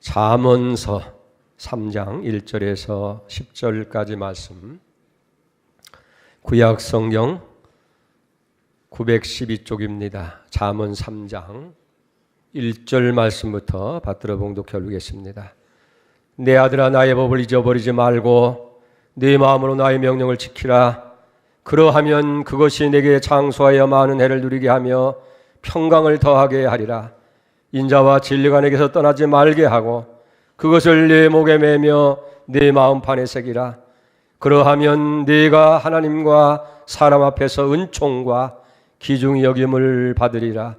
잠언서 3장 1절에서 10절까지 말씀, 구약 성경 912쪽입니다. 잠언 3장 1절 말씀부터 받들어 봉독해 올리겠습니다. 내 아들아, 나의 법을 잊어버리지 말고 네 마음으로 나의 명령을 지키라. 그러하면 그것이 내게 장수하여 많은 해를 누리게 하며 평강을 더하게 하리라. 인자와 진리가 내게서 떠나지 말게 하고 그것을 내 목에 매며 내 마음판에 새기라. 그러하면 네가 하나님과 사람 앞에서 은총과 귀중히 여김을 받으리라.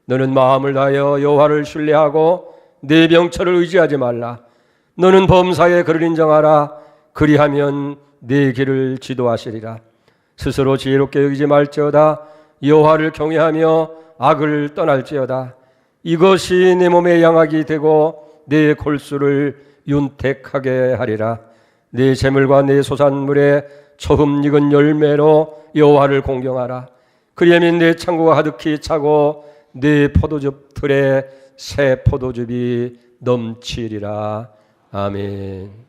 너는 마음을 다하여 여호와를 신뢰하고 네 명철을 의지하지 말라. 너는 범사에 그를 인정하라. 그리하면 네 길을 지도하시리라. 스스로 지혜롭게 여기지 말지어다. 여호와를 경외하며 악을 떠날지어다. 이것이 내 몸의 양악이 되고 내 골수를 윤택하게 하리라. 내 재물과 내 소산물의 처음 익은 열매로 여호와를 공경하라. 그리하면 내 창고가 가득히 차고 내 포도즙 틀에 새 포도즙이 넘치리라. 아멘.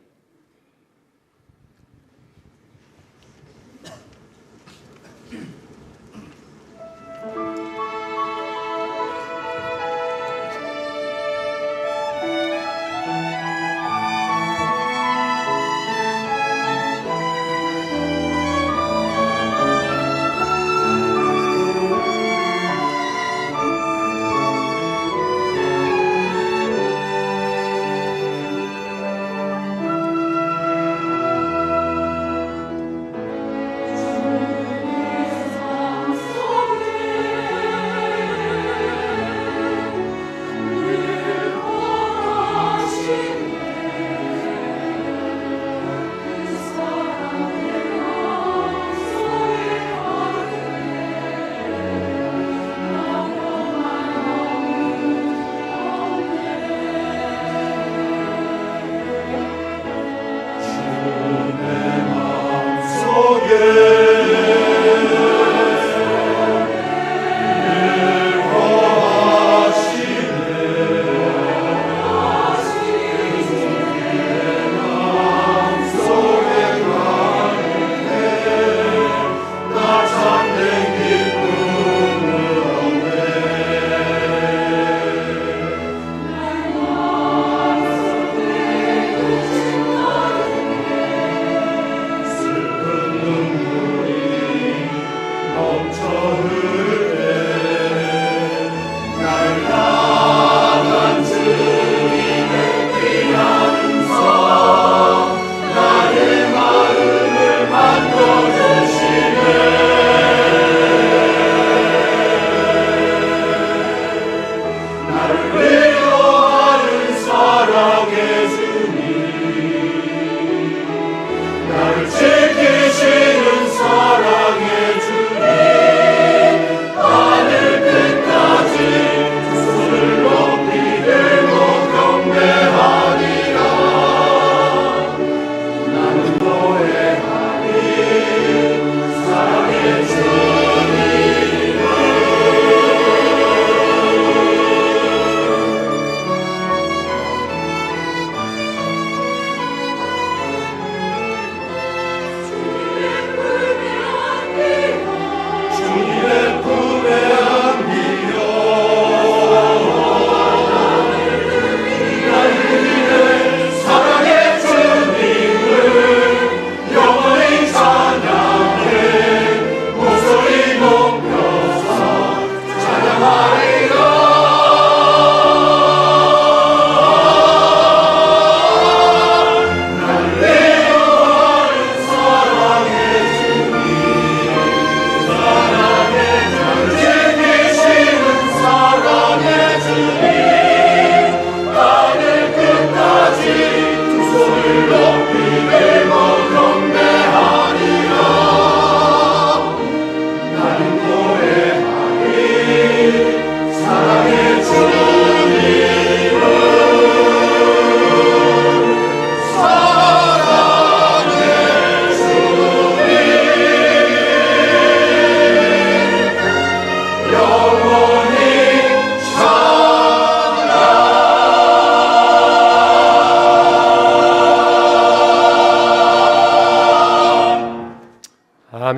슬픈 눈물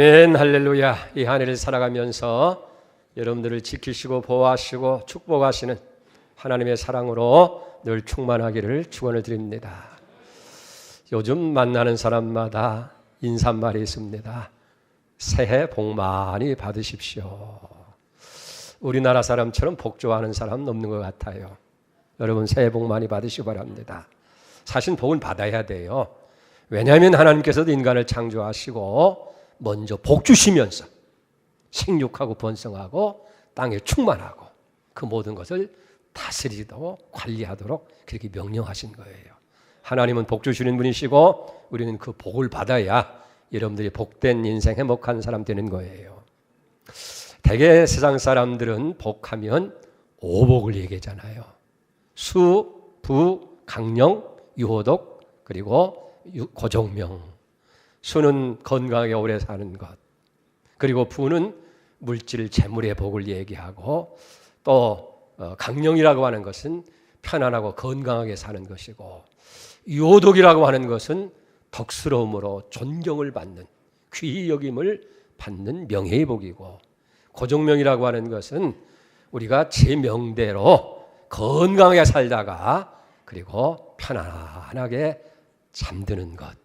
아멘, 할렐루야. 이 한 해를 살아가면서 여러분들을 지키시고 보호하시고 축복하시는 하나님의 사랑으로 늘 충만하기를 축원을 드립니다. 요즘 만나는 사람마다 인사말이 있습니다. 새해 복 많이 받으십시오. 우리나라 사람처럼 복 좋아하는 사람은 없는 것 같아요. 여러분 새해 복 많이 받으시기 바랍니다. 사실 복은 받아야 돼요. 왜냐하면 하나님께서도 인간을 창조하시고 먼저 복 주시면서 생육하고 번성하고 땅에 충만하고 그 모든 것을 다스리고 관리하도록 그렇게 명령하신 거예요. 하나님은 복 주시는 분이시고 우리는 그 복을 받아야 여러분들이 복된 인생 행복한 사람 되는 거예요. 대개 세상 사람들은 복하면 오복을 얘기하잖아요. 수, 부, 강령, 유호독 그리고 고종명. 수는 건강하게 오래 사는 것, 그리고 부는 물질, 재물의 복을 얘기하고 또 강령이라고 하는 것은 편안하고 건강하게 사는 것이고 유호독이라고 하는 것은 덕스러움으로 존경을 받는 귀히 여김을 받는 명예의 복이고 고종명이라고 하는 것은 우리가 제 명대로 건강하게 살다가 그리고 편안하게 잠드는 것,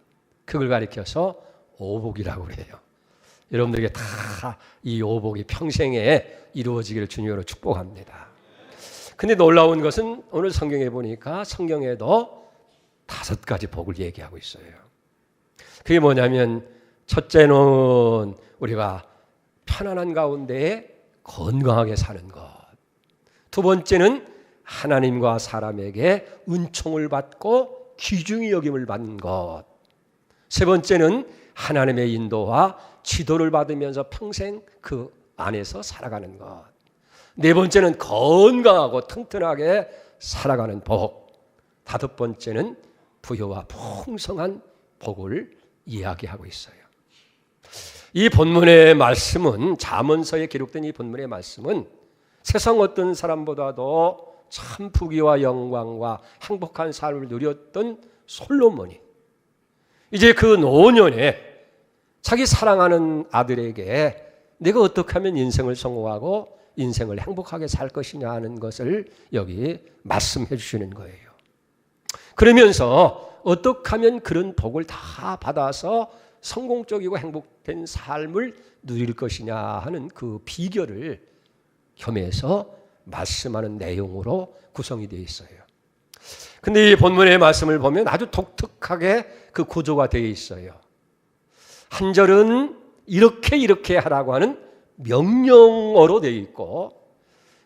그걸 가리켜서 오복이라고 그래요. 여러분들에게 다 이 오복이 평생에 이루어지기를 주님으로 축복합니다. 근데 놀라운 것은 오늘 성경에 보니까 성경에도 5가지 복을 얘기하고 있어요. 그게 뭐냐면 첫째는 우리가 편안한 가운데 건강하게 사는 것. 두 번째는 하나님과 사람에게 은총을 받고 귀중히 여김을 받는 것. 세 번째는 하나님의 인도와 지도를 받으면서 평생 그 안에서 살아가는 것. 네 번째는 건강하고 튼튼하게 살아가는 복. 5번째는 부유와 풍성한 복을 이야기하고 있어요. 이 본문의 말씀은 잠언서에 기록된 이 본문의 말씀은 세상 어떤 사람보다도 참 부귀와 영광과 행복한 삶을 누렸던 솔로몬이 이제 그 노년에 자기 사랑하는 아들에게 내가 어떻게 하면 인생을 성공하고 인생을 행복하게 살 것이냐 하는 것을 여기 말씀해 주시는 거예요. 그러면서 어떻게 하면 그런 복을 다 받아서 성공적이고 행복된 삶을 누릴 것이냐 하는 그 비결을 겸해서 말씀하는 내용으로 구성이 되어 있어요. 근데 이 본문의 말씀을 보면 아주 독특하게 그 구조가 되어 있어요. 한 절은 이렇게 하라고 하는 명령어로 되어 있고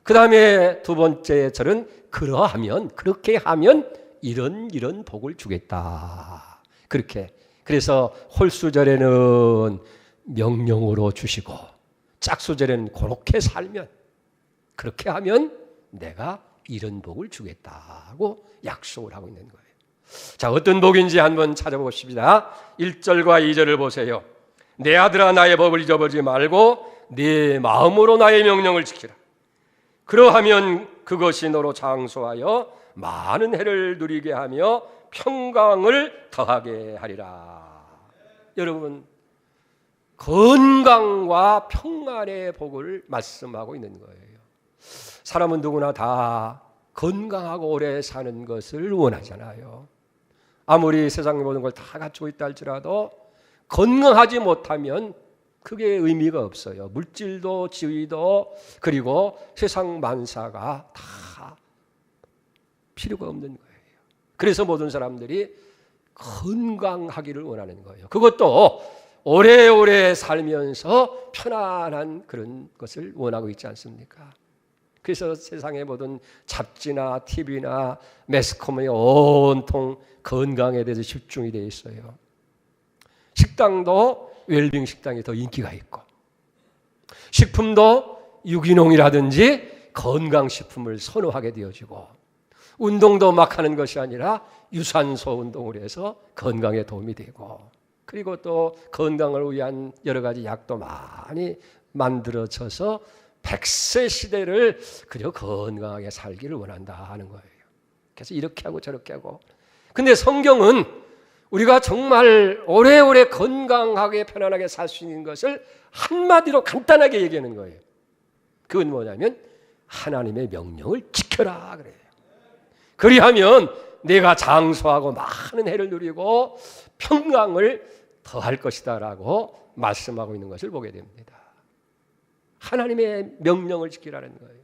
그 다음에 두 번째 절은 그러하면 그렇게 하면 이런 복을 주겠다. 그렇게 그래서 홀수절에는 명령으로 주시고 짝수절에는 그렇게 살면 그렇게 하면 내가 이런 복을 주겠다고 약속을 하고 있는 거예요. 자, 어떤 복인지 한번 찾아보십시다. 1절과 2절을 보세요. 내 아들아 나의 법을 잊어버리지 말고 네 마음으로 나의 명령을 지키라. 그러하면 그것이 너로 장수하여 많은 해를 누리게 하며 평강을 더하게 하리라. 여러분, 건강과 평안의 복을 말씀하고 있는 거예요. 사람은 누구나 다 건강하고 오래 사는 것을 원하잖아요. 아무리 세상의 모든 걸 다 갖추고 있다 할지라도 건강하지 못하면 그게 의미가 없어요. 물질도 지위도 그리고 세상 만사가 다 필요가 없는 거예요. 그래서 모든 사람들이 건강하기를 원하는 거예요. 그것도 오래오래 살면서 편안한 그런 것을 원하고 있지 않습니까? 그래서 세상의 모든 잡지나 TV나 매스컴이 온통 건강에 대해서 집중이 되어 있어요. 식당도 웰빙 식당이 더 인기가 있고 식품도 유기농이라든지 건강식품을 선호하게 되어지고 운동도 막 하는 것이 아니라 유산소 운동을 해서 건강에 도움이 되고 그리고 또 건강을 위한 여러 가지 약도 많이 만들어져서 100세 시대를 그저 건강하게 살기를 원한다 하는 거예요. 그래서 이렇게 하고 저렇게 하고. 근데 성경은 우리가 정말 오래오래 건강하게 편안하게 살 수 있는 것을 한마디로 간단하게 얘기하는 거예요. 그건 뭐냐면 하나님의 명령을 지켜라 그래요. 그리하면 내가 장수하고 많은 해를 누리고 평강을 더할 것이다 라고 말씀하고 있는 것을 보게 됩니다. 하나님의 명령을 지키라는 거예요.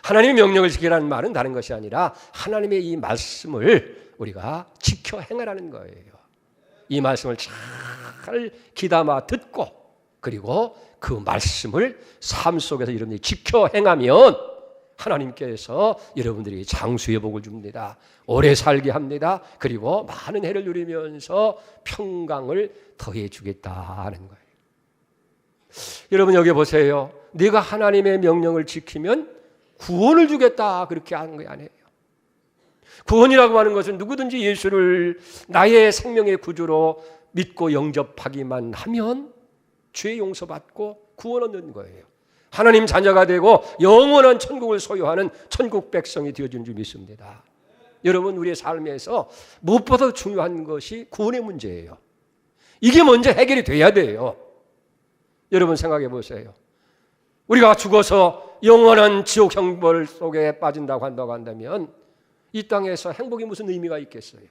하나님의 명령을 지키라는 말은 다른 것이 아니라 하나님의 이 말씀을 우리가 지켜 행하라는 거예요. 이 말씀을 잘 귀담아 듣고 그리고 그 말씀을 삶 속에서 여러분들이 지켜 행하면 하나님께서 여러분들이 장수의 복을 줍니다. 오래 살게 합니다. 그리고 많은 해를 누리면서 평강을 더해 주겠다는 거예요. 여러분 여기 보세요. 네가 하나님의 명령을 지키면 구원을 주겠다 그렇게 하는 게 아니에요. 구원이라고 하는 것은 누구든지 예수를 나의 생명의 구주로 믿고 영접하기만 하면 죄 용서받고 구원 얻는 거예요. 하나님 자녀가 되고 영원한 천국을 소유하는 천국 백성이 되어준 줄 믿습니다. 여러분 우리의 삶에서 무엇보다 중요한 것이 구원의 문제예요. 이게 먼저 해결이 돼야 돼요. 여러분 생각해 보세요. 우리가 죽어서 영원한 지옥 형벌 속에 빠진다고 한다면 이 땅에서 행복이 무슨 의미가 있겠어요?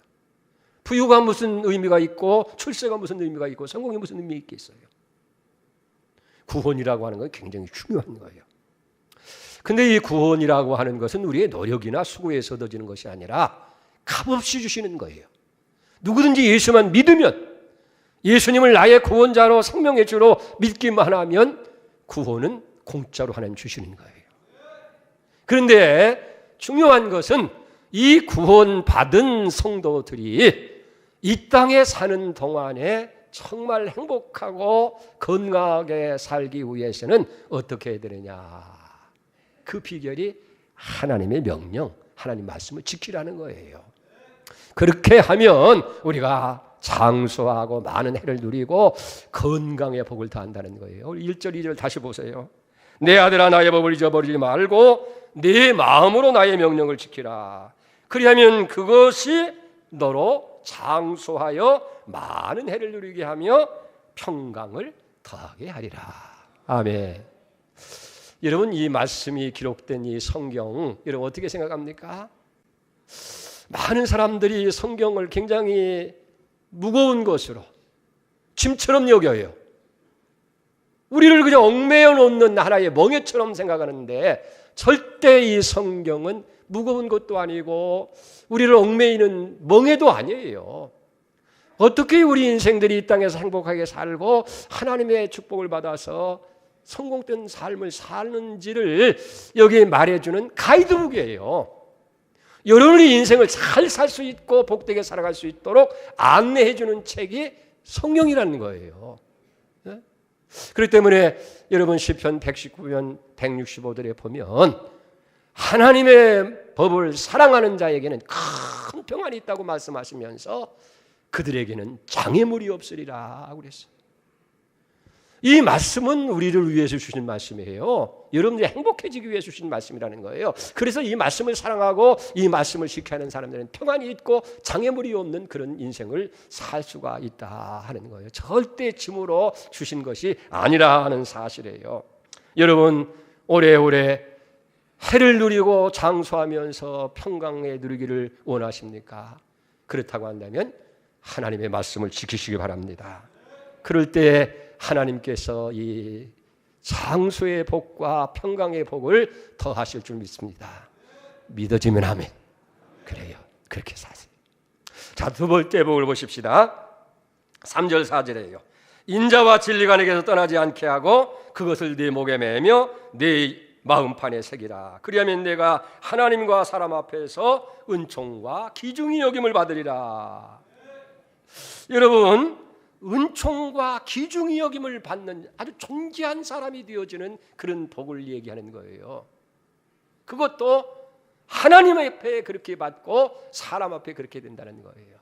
부유가 무슨 의미가 있고 출세가 무슨 의미가 있고 성공이 무슨 의미가 있겠어요? 구원이라고 하는 건 굉장히 중요한 거예요. 근데 이 구원이라고 하는 것은 우리의 노력이나 수고에서 얻어지는 것이 아니라 값없이 주시는 거예요. 누구든지 예수만 믿으면, 예수님을 나의 구원자로 생명의 주로 믿기만 하면 구원은 공짜로 하나님 주시는 거예요. 그런데 중요한 것은 이 구원받은 성도들이 이 땅에 사는 동안에 정말 행복하고 건강하게 살기 위해서는 어떻게 해야 되느냐. 그 비결이 하나님의 명령, 하나님 말씀을 지키라는 거예요. 그렇게 하면 우리가 장수하고 많은 해를 누리고 건강의 복을 더한다는 거예요. 1절 2절 다시 보세요. 내 아들아 나의 법을 잊어버리지 말고 내 마음으로 나의 명령을 지키라. 그리하면 그것이 너로 장수하여 많은 해를 누리게 하며 평강을 더하게 하리라. 아멘. 여러분 이 말씀이 기록된 이 성경 여러분 어떻게 생각합니까? 많은 사람들이 성경을 굉장히 무거운 것으로 짐처럼 여겨요. 우리를 그냥 얽매여 놓는 하나의 멍에처럼 생각하는데 절대 이 성경은 무거운 것도 아니고 우리를 얽매이는 멍에도 아니에요. 어떻게 우리 인생들이 이 땅에서 행복하게 살고 하나님의 축복을 받아서 성공된 삶을 사는지를 여기 말해주는 가이드북이에요. 여러분의 인생을 잘 살 수 있고 복되게 살아갈 수 있도록 안내해주는 책이 성경이라는 거예요. 그렇기 때문에 여러분 시편 119편 165절에 보면 하나님의 법을 사랑하는 자에게는 큰 평안이 있다고 말씀하시면서 그들에게는 장애물이 없으리라 그랬어요. 이 말씀은 우리를 위해서 주신 말씀이에요. 여러분들이 행복해지기 위해 주신 말씀이라는 거예요. 그래서 이 말씀을 사랑하고 이 말씀을 지켜야 하는 사람들은 평안이 있고 장애물이 없는 그런 인생을 살 수가 있다 하는 거예요. 절대 짐으로 주신 것이 아니라 하는 사실이에요. 여러분 오래오래 해를 누리고 장수하면서 평강에 누리기를 원하십니까? 그렇다고 한다면 하나님의 말씀을 지키시기 바랍니다. 그럴 때 하나님께서 이 장수의 복과 평강의 복을 더하실 줄 믿습니다. 믿어지면 아멘. 그래요. 그렇게 사세요. 자, 두 번째 복을 보십시다. 3절 4절에요. 인자와 진리가 내게서 떠나지 않게 하고 그것을 네 목에 매며 네 마음판에 새기라. 그리하면 내가 하나님과 사람 앞에서 은총과 기중히 여김을 받으리라. 여러분 은총과 기중히 여김을 받는 아주 존귀한 사람이 되어지는 그런 복을 얘기하는 거예요. 그것도 하나님 앞에 그렇게 받고 사람 앞에 그렇게 된다는 거예요.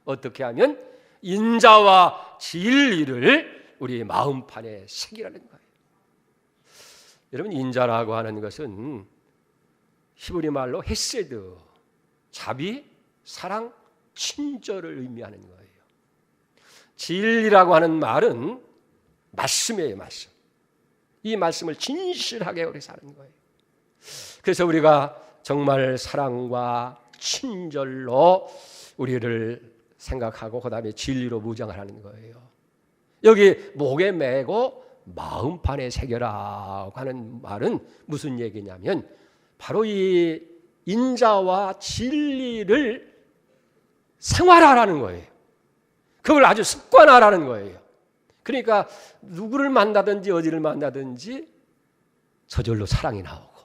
어떻게 하면 인자와 진리를 우리 마음판에 새기라는 거예요. 여러분 인자라고 하는 것은 히브리 말로 헤세드, 자비, 사랑, 친절을 의미하는 거예요. 진리라고 하는 말은 말씀이에요, 말씀. 이 말씀을 진실하게 우리 사는 거예요. 그래서 우리가 정말 사랑과 친절로 우리를 생각하고 그 다음에 진리로 무장을 하는 거예요. 여기 목에 메고 마음판에 새겨라고 하는 말은 무슨 얘기냐면 바로 이 인자와 진리를 생활하라는 거예요. 그걸 아주 습관화라는 거예요. 그러니까 누구를 만나든지 어디를 만나든지 저절로 사랑이 나오고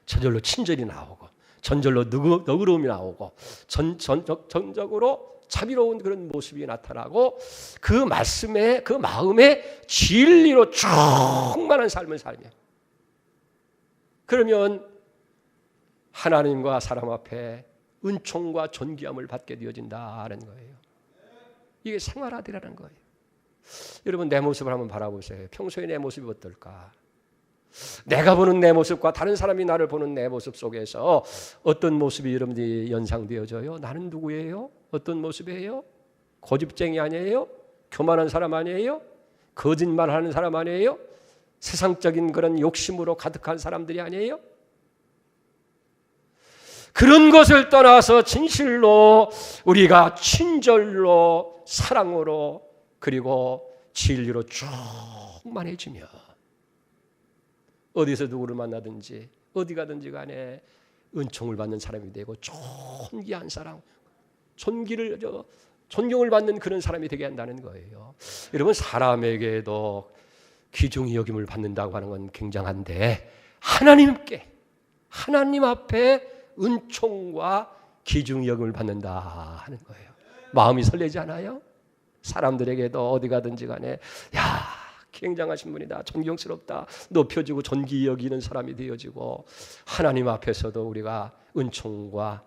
저절로 친절이 나오고 전절로 너그러움이 나오고 전적으로 자비로운 그런 모습이 나타나고 그 말씀에 그 마음에 진리로 충만한 삶을 살며 그러면 하나님과 사람 앞에 은총과 존귀함을 받게 되어진다는 거예요. 이게 생활화되라는 거예요. 여러분 내 모습을 한번 바라보세요. 평소에 내 모습이 어떨까? 내가 보는 내 모습과 다른 사람이 나를 보는 내 모습 속에서 어떤 모습이 여러분들이 연상되어져요? 나는 누구예요? 어떤 모습이에요? 고집쟁이 아니에요? 교만한 사람 아니에요? 거짓말하는 사람 아니에요? 세상적인 그런 욕심으로 가득한 사람들이 아니에요? 그런 것을 떠나서 진실로 우리가 친절로 사랑으로 그리고 진리로 충만해지며 어디서 누구를 만나든지 어디 가든지 간에 은총을 받는 사람이 되고 존귀한 사람, 존경을 받는 그런 사람이 되게 한다는 거예요. 여러분 사람에게도 귀중히 여김을 받는다고 하는 건 굉장한데 하나님 앞에 은총과 귀중히 여김을 받는다 하는 거예요. 마음이 설레지 않아요? 사람들에게도 어디 가든지 간에 야 굉장하신 분이다, 존경스럽다, 높여주고 존귀 여기는 사람이 되어지고 하나님 앞에서도 우리가 은총과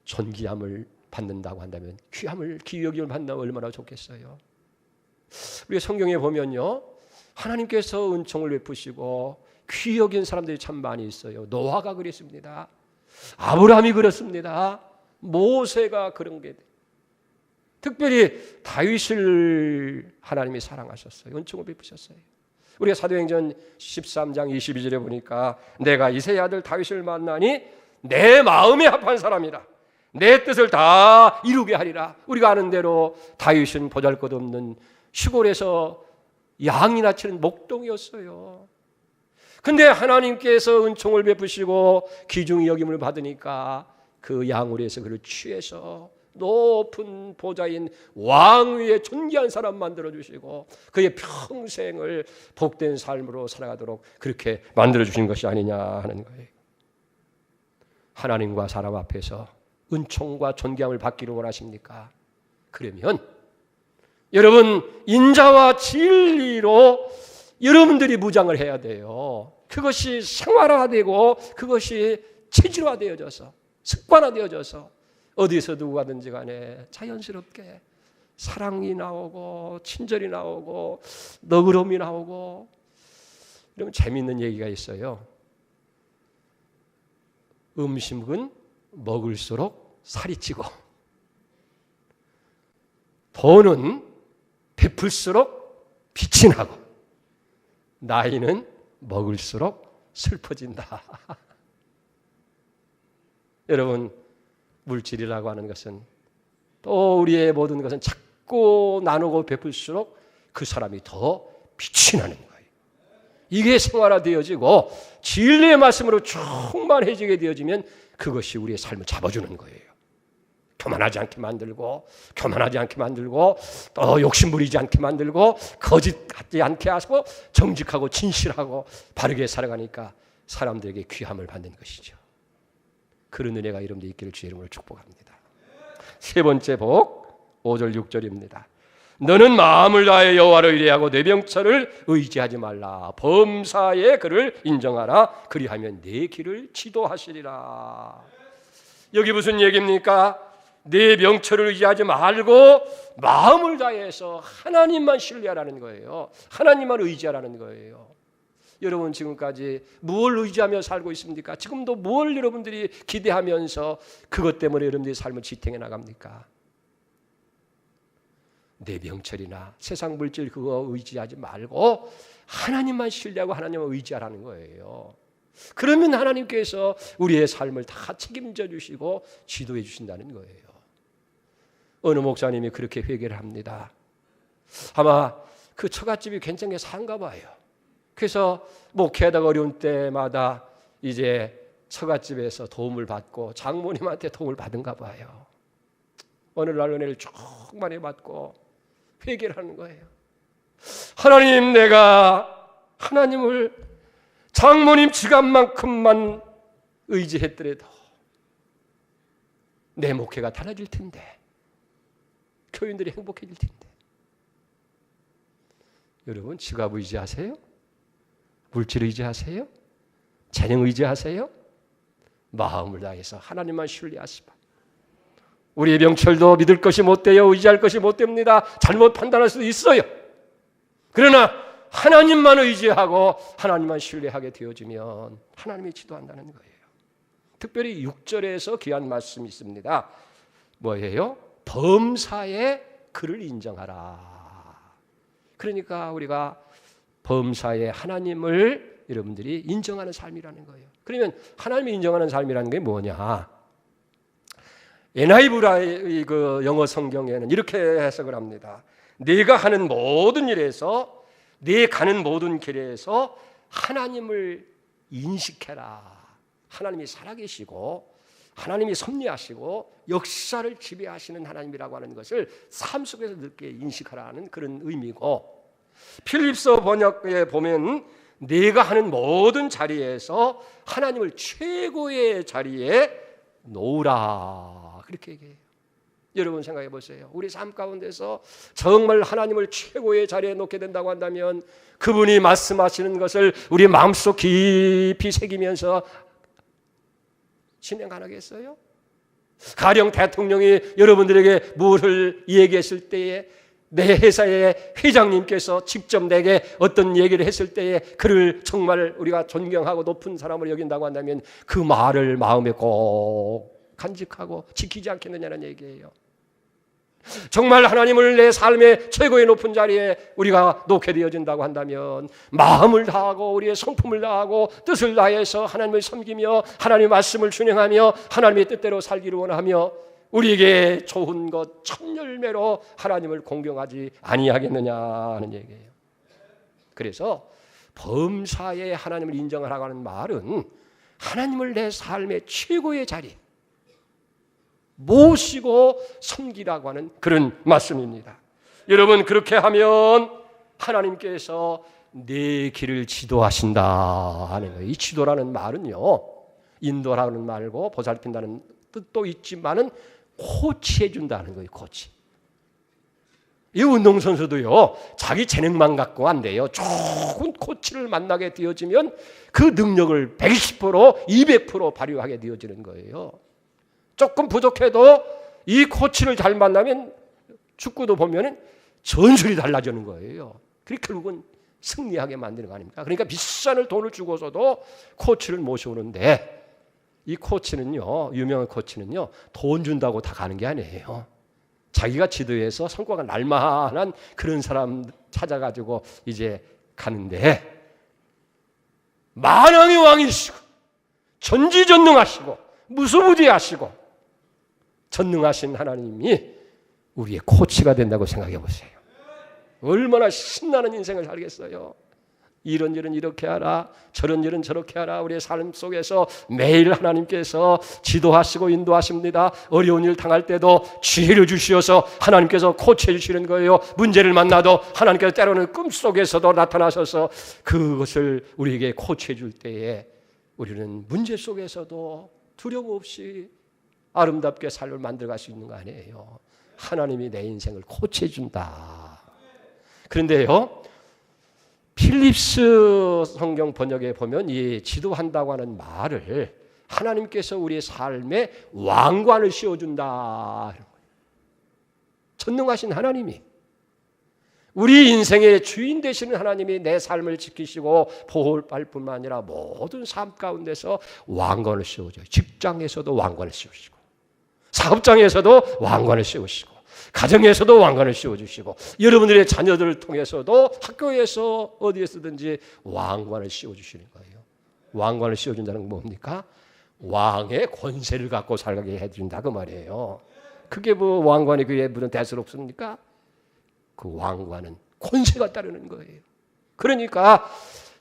존귀함을 받는다고 한다면 귀 여김을 받는다면 얼마나 좋겠어요. 우리 성경에 보면요 하나님께서 은총을 베푸시고 귀 여긴 사람들이 참 많이 있어요. 노아가 그랬습니다. 아브라함이 그렇습니다. 모세가 그런 게 특별히 다윗을 하나님이 사랑하셨어요. 은총을 베푸셨어요. 우리가 사도행전 13장 22절에 보니까 내가 이새의 아들 다윗을 만나니 내 마음에 합한 사람이라 내 뜻을 다 이루게 하리라. 우리가 아는 대로 다윗은 보잘것없는 시골에서 양이나 치는 목동이었어요. 근데 하나님께서 은총을 베푸시고 귀중히 여김을 받으니까 그 양으로해서 그를 취해서 높은 보좌인 왕 위에 존귀한 사람 만들어주시고 그의 평생을 복된 삶으로 살아가도록 그렇게 만들어주신 것이 아니냐 하는 거예요. 하나님과 사람 앞에서 은총과 존귀함을 받기를 원하십니까? 그러면 여러분 인자와 진리로 여러분들이 무장을 해야 돼요. 그것이 생활화되고 그것이 체질화되어져서 습관화되어져서 어디서 누구 가든지 간에 자연스럽게 사랑이 나오고 친절이 나오고 너그러움이 나오고. 여러분 재미있는 얘기가 있어요. 음식은 먹을수록 살이 찌고 돈은 베풀수록 빛이 나고 나이는 먹을수록 슬퍼진다. 여러분 물질이라고 하는 것은 또 우리의 모든 것은 자꾸 나누고 베풀수록 그 사람이 더 빛이 나는 거예요. 이게 생활화되어지고 진리의 말씀으로 충만해지게 되어지면 그것이 우리의 삶을 잡아주는 거예요. 교만하지 않게 만들고 또 욕심 부리지 않게 만들고 거짓 같지 않게 하고 정직하고 진실하고 바르게 살아가니까 사람들에게 귀함을 받는 것이죠. 그런 은혜가 여러분들 있기를 주의 이름으로 축복합니다. 세 번째 복 5절 6절입니다. 너는 마음을 다해 여호와를 의뢰하고 내 병철을 의지하지 말라. 범사에 그를 인정하라. 그리하면 내 길을 지도하시리라. 여기 무슨 얘기입니까? 내 명철을 의지하지 말고 마음을 다해서 하나님만 신뢰하라는 거예요. 하나님만 의지하라는 거예요. 여러분 지금까지 무엇을 의지하며 살고 있습니까? 지금도 무엇을 여러분들이 기대하면서 그것 때문에 여러분들의 삶을 지탱해 나갑니까? 내 명철이나 세상 물질 그거 의지하지 말고 하나님만 신뢰하고 하나님만 의지하라는 거예요. 그러면 하나님께서 우리의 삶을 다 책임져 주시고 지도해 주신다는 거예요. 어느 목사님이 그렇게 회개를 합니다. 아마 그 처갓집이 굉장히 산가 봐요. 그래서 목회하다가 어려운 때마다 이제 처갓집에서 도움을 받고 장모님한테 도움을 받은가 봐요. 어느 날 은혜를 쭉 많이 받고 회개를 하는 거예요. 하나님, 내가 하나님을 장모님 지갑만큼만 의지했더라도 내 목회가 달라질 텐데, 교인들이 행복해질 텐데. 여러분, 지갑 의지하세요? 물질 의지하세요? 재능 의지하세요? 마음을 다해서 하나님만 신뢰하시바. 우리의 명철도 믿을 것이 못 돼요. 의지할 것이 못 됩니다. 잘못 판단할 수도 있어요. 그러나 하나님만 의지하고 하나님만 신뢰하게 되어지면 하나님이 지도한다는 거예요. 특별히 6절에서 귀한 말씀이 있습니다. 뭐예요? 범사의 그를 인정하라. 그러니까 우리가 범사의 하나님을 여러분들이 인정하는 삶이라는 거예요. 그러면 하나님이 인정하는 삶이라는 게 뭐냐? NIV의 그 영어 성경에는 이렇게 해석을 합니다. 네가 하는 모든 일에서, 네 가는 모든 길에서 하나님을 인식해라. 하나님이 살아계시고 하나님이 섭리하시고 역사를 지배하시는 하나님이라고 하는 것을 삶 속에서 늦게 인식하라는 그런 의미고, 필립서 번역에 보면 네가 하는 모든 자리에서 하나님을 최고의 자리에 놓으라, 그렇게 얘기해요. 여러분 생각해 보세요. 우리 삶 가운데서 정말 하나님을 최고의 자리에 놓게 된다고 한다면 그분이 말씀하시는 것을 우리 마음속 깊이 새기면서 진행 가능하겠어요? 가령 대통령이 여러분들에게 무엇을 얘기했을 때에, 내 회사의 회장님께서 직접 내게 어떤 얘기를 했을 때에 그를 정말 우리가 존경하고 높은 사람으로 여긴다고 한다면 그 말을 마음에 꼭 간직하고 지키지 않겠느냐는 얘기예요. 정말 하나님을 내 삶의 최고의 높은 자리에 우리가 놓게 되어진다고 한다면 마음을 다하고 우리의 성품을 다하고 뜻을 다해서 하나님을 섬기며 하나님의 말씀을 준행하며 하나님의 뜻대로 살기를 원하며 우리에게 좋은 것 천열매로 하나님을 공경하지 아니하겠느냐 하는 얘기예요. 그래서 범사에 하나님을 인정하라고 하는 말은 하나님을 내 삶의 최고의 자리 모시고 섬기라고 하는 그런 말씀입니다. 여러분, 그렇게 하면 하나님께서 내 길을 지도하신다 하는 거예요. 이 지도라는 말은요, 인도라는 말고 보살핀다는 뜻도 있지만은 코치해 준다는 거예요. 코치. 이 운동선수도요, 자기 재능만 갖고 안 돼요. 좋은 코치를 만나게 되어지면 그 능력을 110%, 200% 발휘하게 되어지는 거예요. 조금 부족해도 이 코치를 잘 만나면 축구도 보면은 전술이 달라지는 거예요. 그게 결국은 승리하게 만드는 거 아닙니까? 그러니까 비싼 돈을 주고서도 코치를 모셔오는데 이 코치는요, 유명한 코치는요, 돈 준다고 다 가는 게 아니에요. 자기가 지도해서 성과가 날만한 그런 사람 찾아가지고 이제 가는데, 만왕의 왕이시고 전지전능하시고 무소부지하시고 전능하신 하나님이 우리의 코치가 된다고 생각해 보세요. 얼마나 신나는 인생을 살겠어요. 이런 일은 이렇게 하라, 저런 일은 저렇게 하라. 우리의 삶 속에서 매일 하나님께서 지도하시고 인도하십니다. 어려운 일 당할 때도 지혜를 주시어서 하나님께서 코치해 주시는 거예요. 문제를 만나도 하나님께서 때로는 꿈속에서도 나타나셔서 그것을 우리에게 코치해 줄 때에 우리는 문제 속에서도 두려움 없이 아름답게 삶을 만들어갈 수 있는 거 아니에요. 하나님이 내 인생을 코치해 준다. 그런데요, 필립스 성경 번역에 보면 이 지도한다고 하는 말을 하나님께서 우리의 삶에 왕관을 씌워준다. 전능하신 하나님이, 우리 인생의 주인 되시는 하나님이 내 삶을 지키시고 보호할 뿐만 아니라 모든 삶 가운데서 왕관을 씌워줘요. 직장에서도 왕관을 씌우시고, 사업장에서도 왕관을 씌우시고, 가정에서도 왕관을 씌워주시고 여러분들의 자녀들을 통해서도 학교에서 어디에서든지 왕관을 씌워주시는 거예요. 왕관을 씌워준다는 건 뭡니까? 왕의 권세를 갖고 살게 해준다 그 말이에요. 그게 뭐 왕관이 그게 무슨 대수롭습니까? 그 왕관은 권세가 따르는 거예요. 그러니까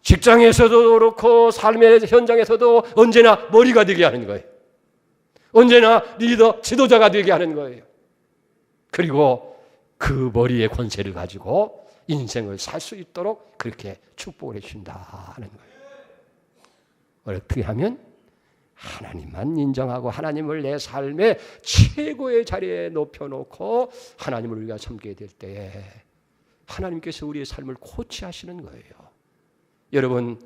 직장에서도 그렇고 삶의 현장에서도 언제나 머리가 되게 하는 거예요. 언제나 리더, 지도자가 되게 하는 거예요. 그리고 그 머리의 권세를 가지고 인생을 살 수 있도록 그렇게 축복을 해준다는 거예요. 어떻게 하면? 하나님만 인정하고 하나님을 내 삶의 최고의 자리에 높여놓고 하나님을 우리가 섬기게 될 때에 하나님께서 우리의 삶을 코치하시는 거예요. 여러분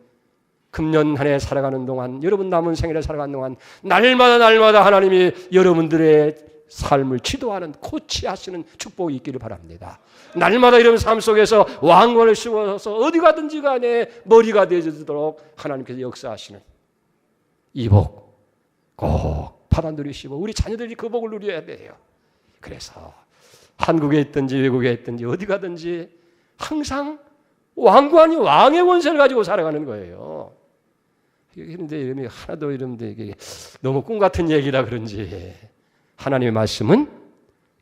금년 한 해 살아가는 동안, 여러분 남은 생애를 살아가는 동안 날마다 하나님이 여러분들의 삶을 지도하는, 코치하시는 축복이 있기를 바랍니다. 날마다 이런 삶 속에서 왕관을 씌워서 어디 가든지 간에 머리가 되도록 하나님께서 역사하시는 이 복 꼭 받아 누리시고 우리 자녀들이 그 복을 누려야 돼요. 그래서 한국에 있든지 외국에 있든지 어디 가든지 항상 왕관이 왕의 권세를 가지고 살아가는 거예요. 그런데 이름이 하나도 이런데 이게 너무 꿈 같은 얘기라 그런지 하나님의 말씀은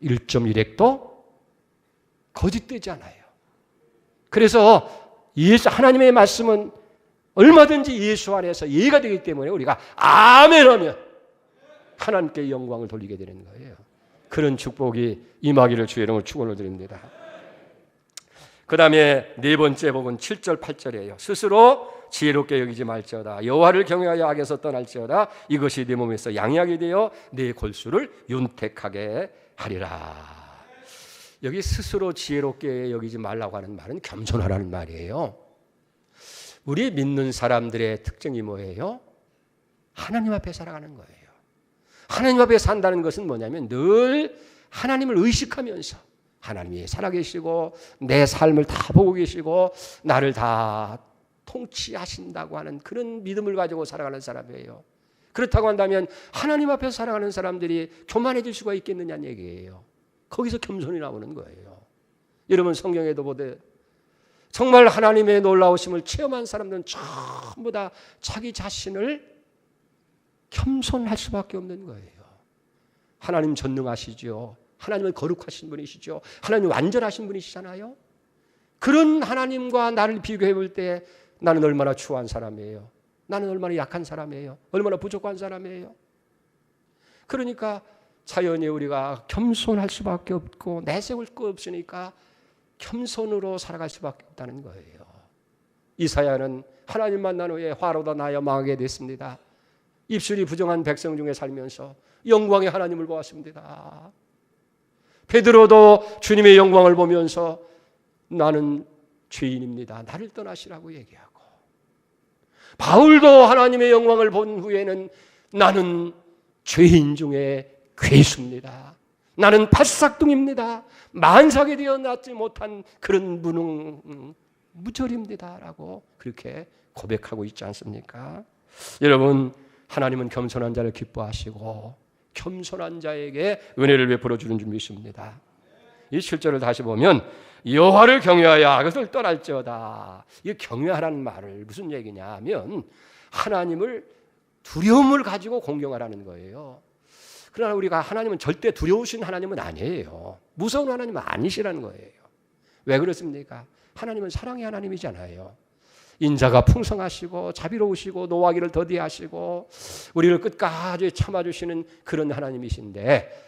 1.1핵도 거짓되지 않아요. 그래서 하나님의 말씀은 얼마든지 예수 안에서 이해가 되기 때문에 우리가 아멘하면 하나님께 영광을 돌리게 되는 거예요. 그런 축복이 임하기를 주의 이름으로 축원을 드립니다. 그 다음에 네 번째 복은 7절 8절이에요. 스스로 지혜롭게 여기지 말지어다. 여호와를 경외하여 악에서 떠날지어다. 이것이 네 몸에서 양약이 되어 네 골수를 윤택하게 하리라. 여기 스스로 지혜롭게 여기지 말라고 하는 말은 겸손하라는 말이에요. 우리 믿는 사람들의 특징이 뭐예요? 하나님 앞에 살아가는 거예요. 하나님 앞에 산다는 것은 뭐냐면 늘 하나님을 의식하면서 하나님이 살아계시고 내 삶을 다 보고 계시고 나를 다 통치하신다고 하는 그런 믿음을 가지고 살아가는 사람이에요. 그렇다고 한다면 하나님 앞에 살아가는 사람들이 교만해질 수가 있겠느냐는 얘기예요. 거기서 겸손이 나오는 거예요. 여러분 성경에도 보되 정말 하나님의 놀라우심을 체험한 사람들은 전부 다 자기 자신을 겸손할 수밖에 없는 거예요. 하나님 전능하시죠. 하나님은 거룩하신 분이시죠. 하나님 완전하신 분이시잖아요. 그런 하나님과 나를 비교해 볼 때 나는 얼마나 추한 사람이에요. 나는 얼마나 약한 사람이에요. 얼마나 부족한 사람이에요. 그러니까 자연히 우리가 겸손할 수밖에 없고 내세울 거 없으니까 겸손으로 살아갈 수밖에 없다는 거예요. 이사야는 하나님 만난 후에 화로다 나여 망하게 됐습니다. 입술이 부정한 백성 중에 살면서 영광의 하나님을 보았습니다. 베드로도 주님의 영광을 보면서 나는 죄인입니다. 나를 떠나시라고 얘기하고, 바울도 하나님의 영광을 본 후에는 나는 죄인 중에 괴수입니다. 나는 팥삭둥입니다. 만삭이 되어 낫지 못한 그런 무절입니다. 라고 그렇게 고백하고 있지 않습니까? 여러분, 하나님은 겸손한 자를 기뻐하시고 겸손한 자에게 은혜를 베풀어 주는 줄 믿습니다. 이 7절을 다시 보면 여호와를 경외하여 악을 떠날지어다. 이 경외하라는 말을 무슨 얘기냐 하면 하나님을 두려움을 가지고 공경하라는 거예요. 그러나 우리가 하나님은 절대 두려우신 하나님은 아니에요. 무서운 하나님은 아니시라는 거예요. 왜 그렇습니까? 하나님은 사랑의 하나님이잖아요. 인자가 풍성하시고 자비로우시고 노하기를 더디하시고 우리를 끝까지 참아주시는 그런 하나님이신데,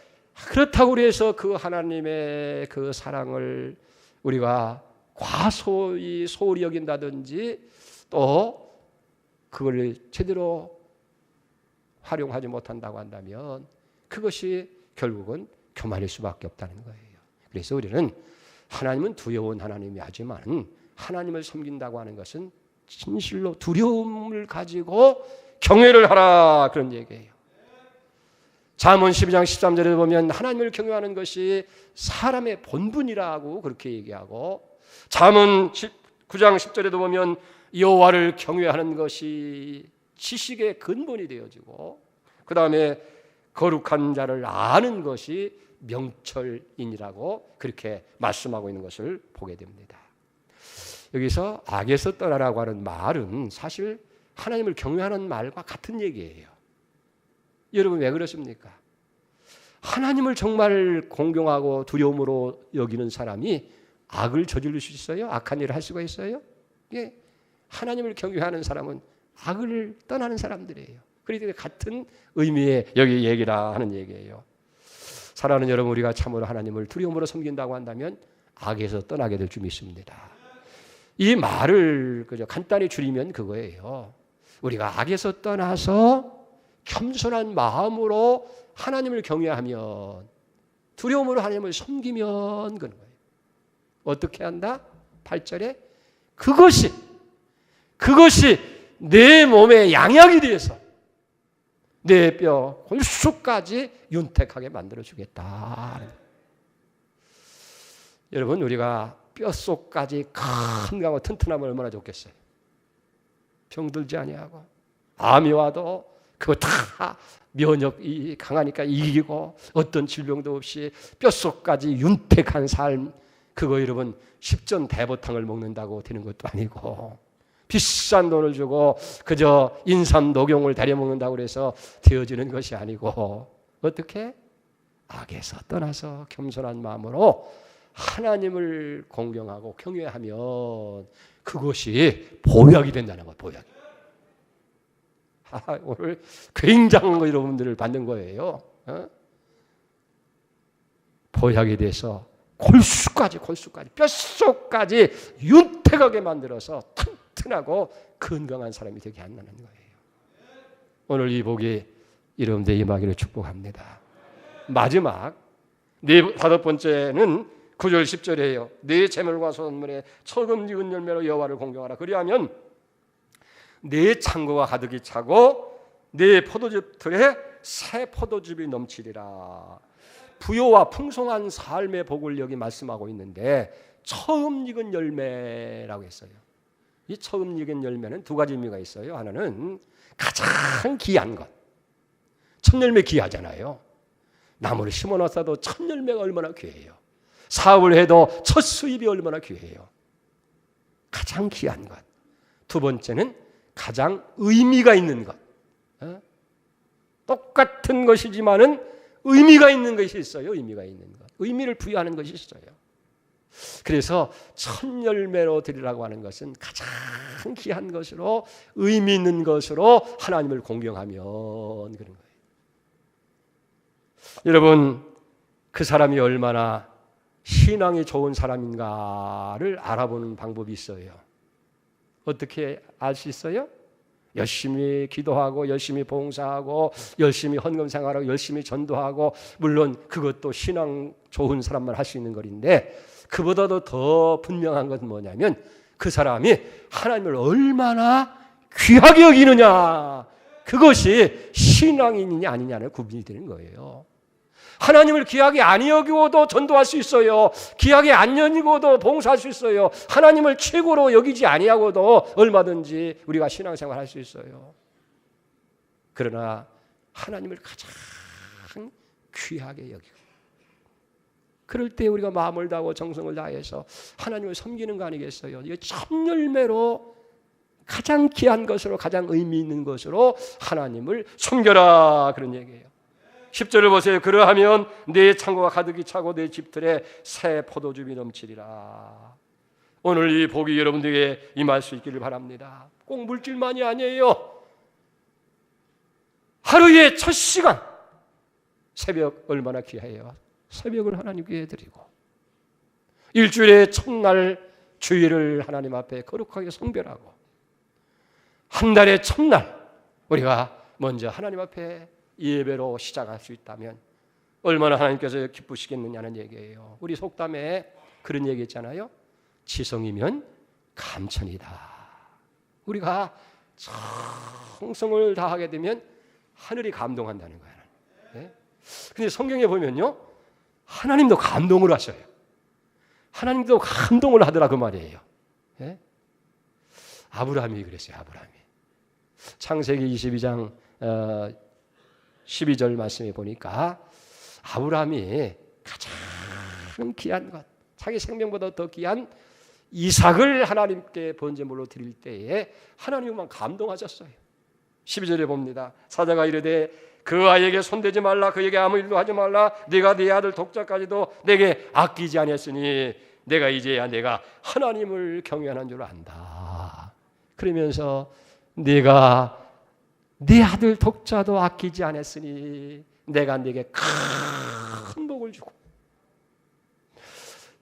그렇다고 해서 그 하나님의 그 사랑을 우리가 과소히 소홀히 여긴다든지 또 그걸 제대로 활용하지 못한다고 한다면 그것이 결국은 교만일 수밖에 없다는 거예요. 그래서 우리는 하나님은 두려운 하나님이 하지만 하나님을 섬긴다고 하는 것은 진실로 두려움을 가지고 경외를 하라, 그런 얘기예요. 잠언 12장 13절에 보면 하나님을 경외하는 것이 사람의 본분이라고 그렇게 얘기하고, 잠언 9장 10절에도 보면 여호와를 경외하는 것이 지식의 근본이 되어지고, 그 다음에 거룩한 자를 아는 것이 명철인이라고 그렇게 말씀하고 있는 것을 보게 됩니다. 여기서 악에서 떠나라고 하는 말은 사실 하나님을 경외하는 말과 같은 얘기예요. 여러분 왜 그렇습니까? 하나님을 정말 공경하고 두려움으로 여기는 사람이 악을 저지를 수 있어요? 악한 일을 할 수가 있어요? 예. 하나님을 경외하는 사람은 악을 떠나는 사람들이에요. 그러니까 같은 의미의 여기 얘기라 하는 얘기예요. 사랑하는 여러분, 우리가 참으로 하나님을 두려움으로 섬긴다고 한다면 악에서 떠나게 될 줄 믿습니다. 이 말을 그저 간단히 줄이면 그거예요. 우리가 악에서 떠나서 겸손한 마음으로 하나님을 경외하면, 두려움으로 하나님을 섬기면 그런 거예요. 어떻게 한다? 8절에 그것이 내 몸의 양약이 되어서 내 뼈 골수까지 윤택하게 만들어주겠다. 여러분, 우리가 뼛속까지 건강하고 튼튼하면 얼마나 좋겠어요. 병들지 아니하고 암이 와도 그거 다 면역이 강하니까 이기고 어떤 질병도 없이 뼛속까지 윤택한 삶, 그거 여러분 십전대보탕을 먹는다고 되는 것도 아니고 비싼 돈을 주고 그저 인삼 녹용을 다려 먹는다고 해서 되어지는 것이 아니고, 어떻게? 악에서 떠나서 겸손한 마음으로 하나님을 공경하고 경외하면 그것이 보약이 된다는 거예요. 보약. 오늘 굉장한 거 여러분들을 받는 거예요. 보약이 돼서 골수까지 뼛속까지 윤택하게 만들어서 튼튼하고 건강한 사람이 되게 한다는 거예요. 오늘 이 복이 여러분들 임하기를 축복합니다. 마지막 다섯 번째는 9절 10절이에요. 내 재물과 소산물에 처음 익은 열매로 여호와를 공경하라. 그리하면 내 창고가 가득히 차고 내 포도즙 틀에 새 포도즙이 넘치리라. 부요와 풍성한 삶의 복을 여기 말씀하고 있는데 처음 익은 열매라고 했어요. 이 처음 익은 열매는 두 가지 의미가 있어요. 하나는 가장 귀한 것. 첫 열매 귀하잖아요. 나무를 심어놨어도 첫 열매가 얼마나 귀해요. 사업을 해도 첫 수입이 얼마나 귀해요. 가장 귀한 것. 두 번째는 가장 의미가 있는 것. 똑같은 것이지만은 의미가 있는 것이 있어요. 의미가 있는 것. 의미를 부여하는 것이 있어요. 그래서 첫 열매로 드리라고 하는 것은 가장 귀한 것으로 의미 있는 것으로 하나님을 공경하면 그런 거예요. 여러분, 그 사람이 얼마나 신앙이 좋은 사람인가를 알아보는 방법이 있어요. 어떻게 알 수 있어요? 열심히 기도하고 열심히 봉사하고 열심히 헌금 생활하고 열심히 전도하고, 물론 그것도 신앙 좋은 사람만 할 수 있는 것인데, 그보다도 더 분명한 것은 뭐냐면 그 사람이 하나님을 얼마나 귀하게 여기느냐, 그것이 신앙인이냐 아니냐는 구분이 되는 거예요. 하나님을 귀하게 안 여기고도 전도할 수 있어요. 귀하게 안 여기고도 봉사할 수 있어요. 하나님을 최고로 여기지 아니하고도 얼마든지 우리가 신앙생활 할 수 있어요. 그러나 하나님을 가장 귀하게 여기고, 그럴 때 우리가 마음을 다하고 정성을 다해서 하나님을 섬기는 거 아니겠어요? 이게 첫 열매로 가장 귀한 것으로, 가장 의미 있는 것으로 하나님을 섬겨라, 그런 얘기예요. 10절을 보세요. 그러하면 내 창고가 가득히 차고 내 집들에 새 포도즙이 넘치리라. 오늘 이 복이 여러분들에게 임할 수 있기를 바랍니다. 꼭 물질만이 아니에요. 하루의 첫 시간, 새벽 얼마나 귀해요. 새벽을 하나님께 드리고, 일주일의 첫날 주일을 하나님 앞에 거룩하게 성별하고, 한 달의 첫날 우리가 먼저 하나님 앞에 예배로 시작할 수 있다면 얼마나 하나님께서 기쁘시겠느냐는 얘기예요. 우리 속담에 그런 얘기 있잖아요. 지성이면 감천이다. 우리가 정성을 다하게 되면 하늘이 감동한다는 거예요. 네? 근데 성경에 보면요, 하나님도 감동을 하셔요. 하나님도 감동을 하더라, 그 말이에요. 네? 아브라함이 그랬어요. 아브라함이 창세기 22장 12절 말씀에 보니까 아브라함이 가장 귀한 것, 자기 생명보다 더 귀한 이삭을 하나님께 번제물로 드릴 때에 하나님만 감동하셨어요. 12절에 봅니다. 사자가 이르되 그 아이에게 손대지 말라, 그에게 아무 일도 하지 말라. 네가 네 아들 독자까지도 내게 아끼지 아니했으니 내가 이제야 내가 하나님을 경외하는 줄 안다. 그러면서 네가 네 아들 독자도 아끼지 않았으니 내가 네게 큰 복을 주고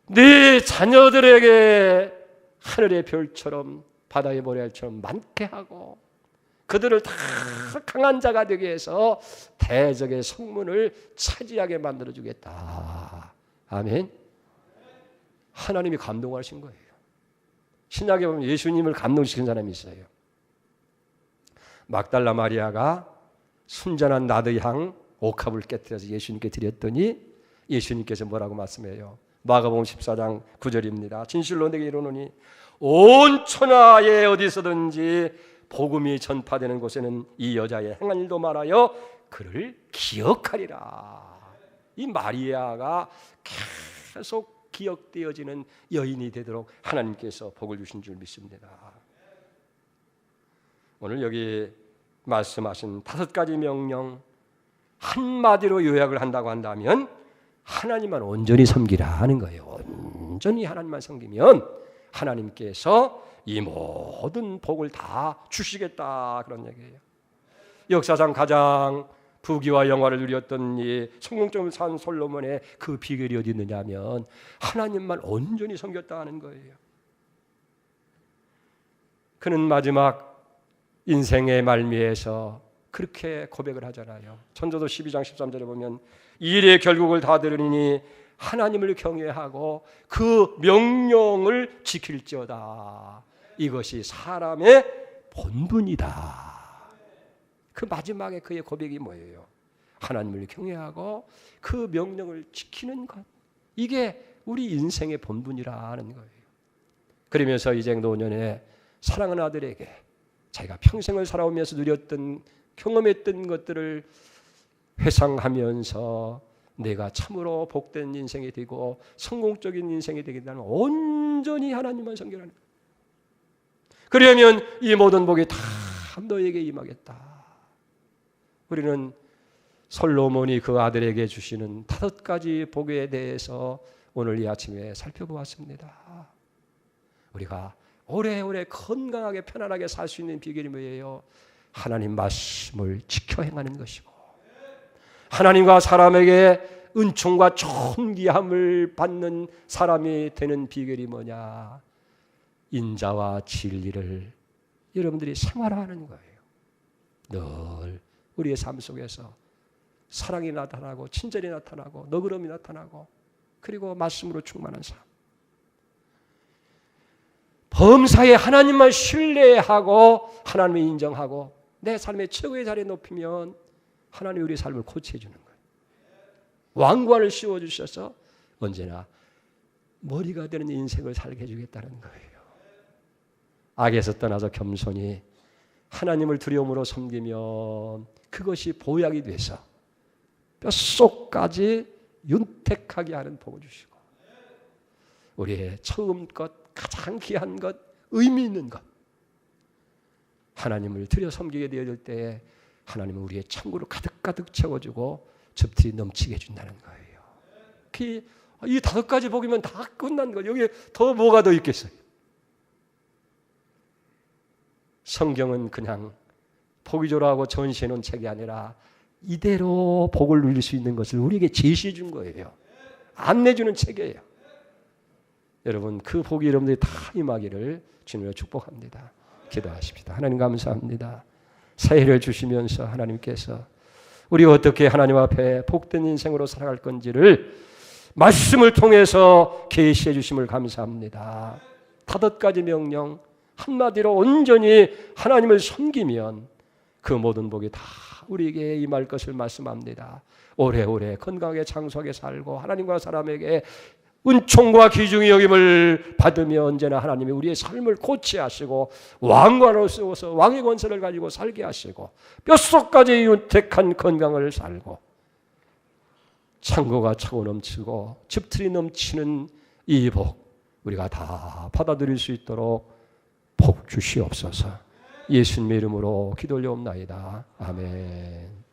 네 자녀들에게 하늘의 별처럼 바다의 모래알처럼 많게 하고 그들을 다 강한 자가 되게 해서 대적의 성문을 차지하게 만들어주겠다. 아멘. 하나님이 감동하신 거예요. 신약에 보면 예수님을 감동시킨 사람이 있어요. 막달라 마리아가 순전한 나드향 옥합을 깨뜨려서 예수님께 드렸더니 예수님께서 뭐라고 말씀해요? 마가복음 14장 9절입니다. 진실로 내게 이르노니 온 천하에 어디서든지 복음이 전파되는 곳에는 이 여자의 행한 일도 말하여 그를 기억하리라. 이 마리아가 계속 기억되어지는 여인이 되도록 하나님께서 복을 주신 줄 믿습니다. 오늘 여기 말씀하신 5가지 명령 한마디로 요약을 한다고 한다면 하나님만 온전히 섬기라 하는 거예요. 온전히 하나님만 섬기면 하나님께서 이 모든 복을 다 주시겠다, 그런 얘기예요. 역사상 가장 부귀와 영화를 누렸던 이 성공적으로 산 솔로몬의 그 비결이 어디 있느냐면 하나님만 온전히 섬겼다는 거예요. 그는 마지막 인생의 말미에서 그렇게 고백을 하잖아요. 천도서 12장 13절에 보면 이 일의 결국을 다 들으니 하나님을 경외하고 그 명령을 지킬지어다. 이것이 사람의 본분이다. 그 마지막에 그의 고백이 뭐예요? 하나님을 경외하고 그 명령을 지키는 것. 이게 우리 인생의 본분이라는 거예요. 그러면서 이제 노년에 사랑하는 아들에게 자기가 평생을 살아오면서 누렸던 경험했던 것들을 회상하면서 내가 참으로 복된 인생이 되고 성공적인 인생이 되게 되는 온전히 하나님만 섬기라는 거예요. 그러면 이 모든 복이 다 너에게 임하겠다. 우리는 솔로몬이 그 아들에게 주시는 5가지 복에 대해서 오늘 이 아침에 살펴보았습니다. 우리가 오래오래 건강하게 편안하게 살 수 있는 비결이 뭐예요? 하나님 말씀을 지켜 행하는 것이고 하나님과 사람에게 은총과 존귀함을 받는 사람이 되는 비결이 뭐냐? 인자와 진리를 여러분들이 생활하는 거예요. 늘 우리의 삶 속에서 사랑이 나타나고 친절이 나타나고 너그러움이 나타나고 그리고 말씀으로 충만한 삶. 범사에 하나님만 신뢰하고 하나님을 인정하고 내 삶의 최고의 자리에 높이면 하나님이 우리 삶을 코치해 주는 거예요. 왕관을 씌워주셔서 언제나 머리가 되는 인생을 살게 해주겠다는 거예요. 악에서 떠나서 겸손히 하나님을 두려움으로 섬기면 그것이 보약이 돼서 뼛속까지 윤택하게 하는 복을 주시고 우리의 처음 것, 가장 귀한 것, 의미 있는 것 하나님을 들여 섬기게 되어질 때에 하나님은 우리의 창고를 가득가득 채워주고 접들이 넘치게 해준다는 거예요. 이 5가지 복이면 다 끝난 거예요. 여기에 더 뭐가 더 있겠어요? 성경은 그냥 포기조라하고 전시해 놓은 책이 아니라 이대로 복을 누릴 수 있는 것을 우리에게 제시해 준 거예요. 안내주는 책이에요. 여러분 그 복이 여러분들이 다 임하기를 주님으로 축복합니다. 기도하십시다. 하나님 감사합니다. 새해를 주시면서 하나님께서 우리가 어떻게 하나님 앞에 복된 인생으로 살아갈 건지를 말씀을 통해서 계시해 주심을 감사합니다. 5가지 명령 한마디로 온전히 하나님을 섬기면 그 모든 복이 다 우리에게 임할 것을 말씀합니다. 오래오래 건강하게 장수하게 살고 하나님과 사람에게 은총과 귀중히 여김을 받으며 언제나 하나님이 우리의 삶을 고치하시고 왕관을 쓰어서 왕의 권세를 가지고 살게 하시고 뼛속까지 윤택한 건강을 살고 창고가 차고 넘치고 집틀이 넘치는 이 복 우리가 다 받아들일 수 있도록 복 주시옵소서. 예수님의 이름으로 기도 올려옵나이다. 아멘.